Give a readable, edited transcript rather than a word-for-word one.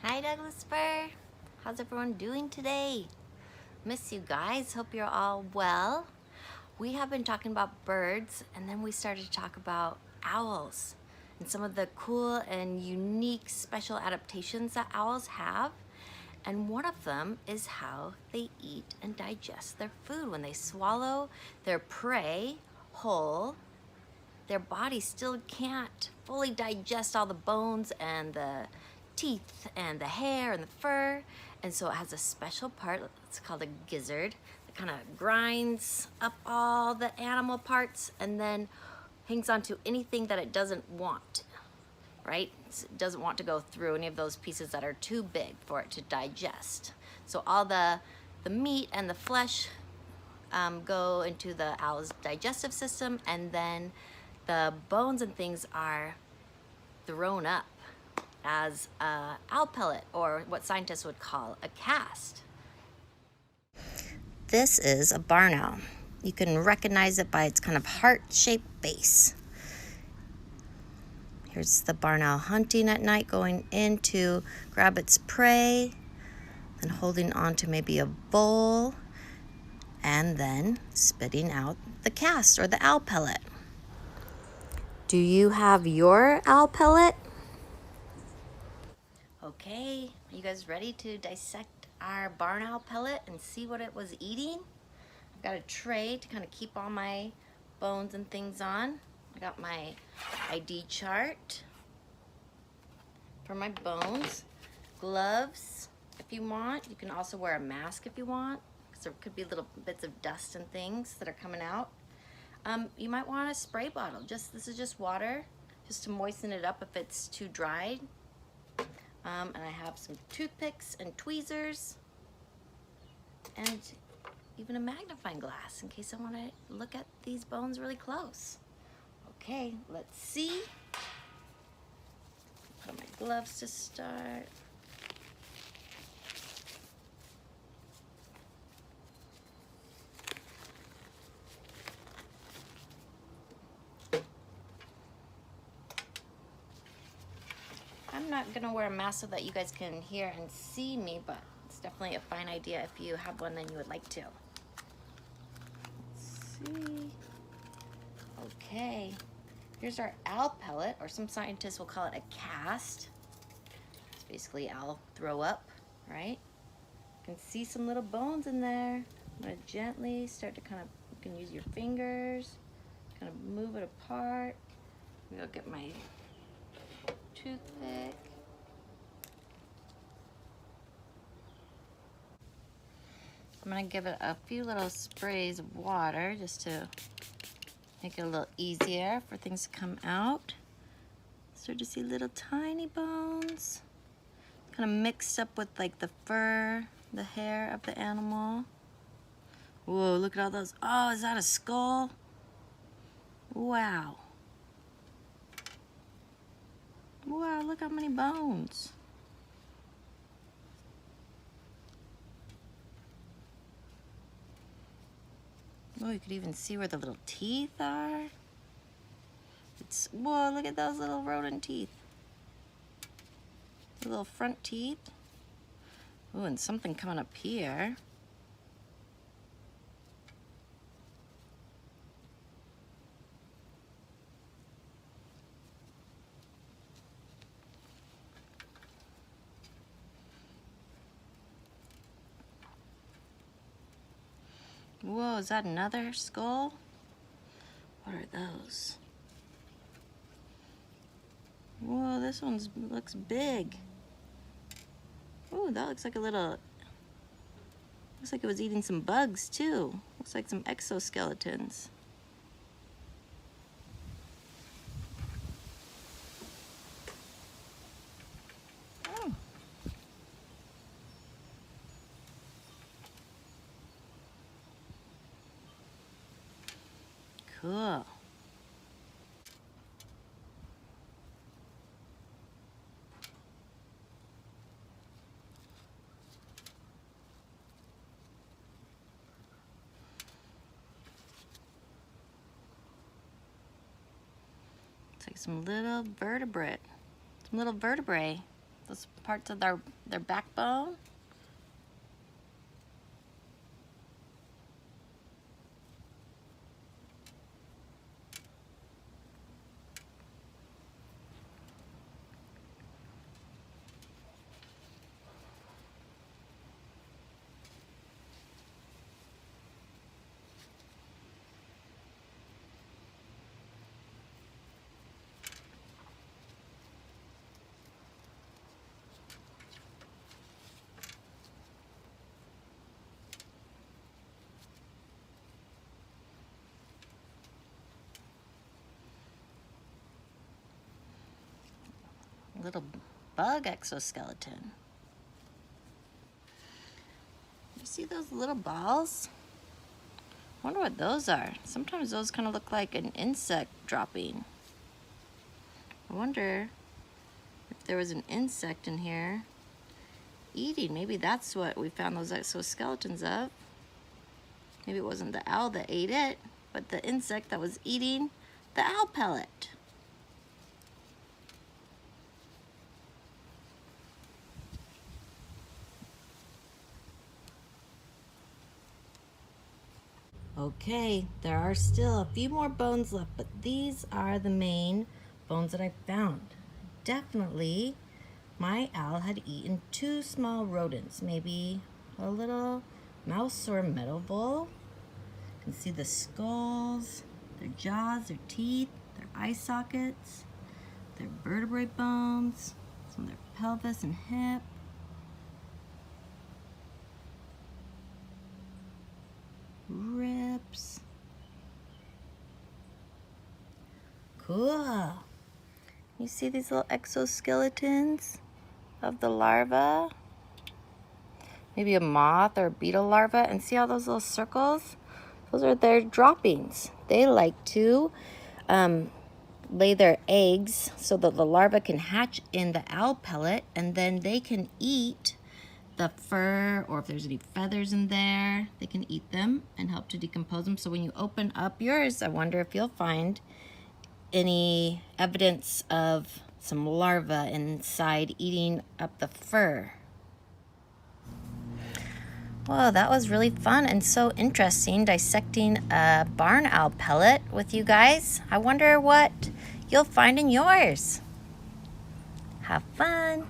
Hi Douglas Fir. How's everyone doing today? Miss you guys. Hope you're all well. We have been talking about birds, and then we started to talk about owls and some of the cool and unique special adaptations that owls have. And one of them is how they eat and digest their food. When they swallow their prey whole, their body still can't fully digest all the bones and the teeth and the hair and the fur. And so it has a special part, it's called a gizzard, that kind of grinds up all the animal parts and then hangs on to anything that it doesn't want, right? It doesn't want to go through any of those pieces that are too big for it to digest. So all the meat and the flesh go into the owl's digestive system, and then the bones and things are thrown up as a owl pellet, or what scientists would call a cast. This is a barn owl. You can recognize it by its kind of heart-shaped base. Here's the barn owl hunting at night, going in to grab its prey, then holding on to maybe a bowl, and then spitting out the cast or the owl pellet. Do you have your owl pellet? Okay, are you guys ready to dissect our barn owl pellet and see what it was eating? I've got a tray to kind of keep all my bones and things on. I got my ID chart for my bones, gloves if you want. You can also wear a mask if you want, because there could be little bits of dust and things that are coming out. You might want a spray bottle. This is just water, just to moisten it up if it's too dried. And I have some toothpicks and tweezers, and even a magnifying glass in case I want to look at these bones really close. Okay, let's see. Put on my gloves to start. I'm not gonna wear a mask so that you guys can hear and see me, but it's definitely a fine idea if you have one and you would like to. Let's see. Okay, here's our owl pellet, or some scientists will call it a cast. It's basically owl throw up, right? You can see some little bones in there. I'm gonna gently start to kind of, you can use your fingers, kind of move it apart. I'm gonna get my toothpick. I'm gonna give it a few little sprays of water just to make it a little easier for things to come out. Start to see little tiny bones, kind of mixed up with like the fur, the hair of the animal. Whoa, look at all those. Oh, is that a skull? Wow. Wow, look how many bones. Oh, you could even see where the little teeth are. Whoa, look at those little rodent teeth. The little front teeth. Oh, and something coming up here. Whoa, is that another skull? What are those? Whoa, this one looks big. Oh, that looks like a little, looks like it was eating some bugs too. Looks like some exoskeletons. Oh. Cool. It's like some little vertebrate, some little vertebrae. those parts of their backbone. Little bug exoskeleton. You see those little balls? I wonder what those are. Sometimes those kind of look like an insect dropping. I wonder if there was an insect in here eating. Maybe that's what we found those exoskeletons of. Maybe it wasn't the owl that ate it, but the insect that was eating the owl pellet. Okay, there are still a few more bones left, but these are the main bones that I found. Definitely, my owl had eaten 2 small rodents, maybe a little mouse or meadow vole. You can see the skulls, their jaws, their teeth, their eye sockets, their vertebrae bones, some of their pelvis and hip. Ribs. Cool. You see these little exoskeletons of the larva? Maybe a moth or a beetle larva. And see all those little circles? Those are their droppings. They like to lay their eggs so that the larva can hatch in the owl pellet, and then they can eat the fur, or if there's any feathers in there, they can eat them and help to decompose them. So when you open up yours, I wonder if you'll find any evidence of some larvae inside eating up the fur. Well, that was really fun and so interesting, dissecting a barn owl pellet with you guys. I wonder what you'll find in yours. Have fun.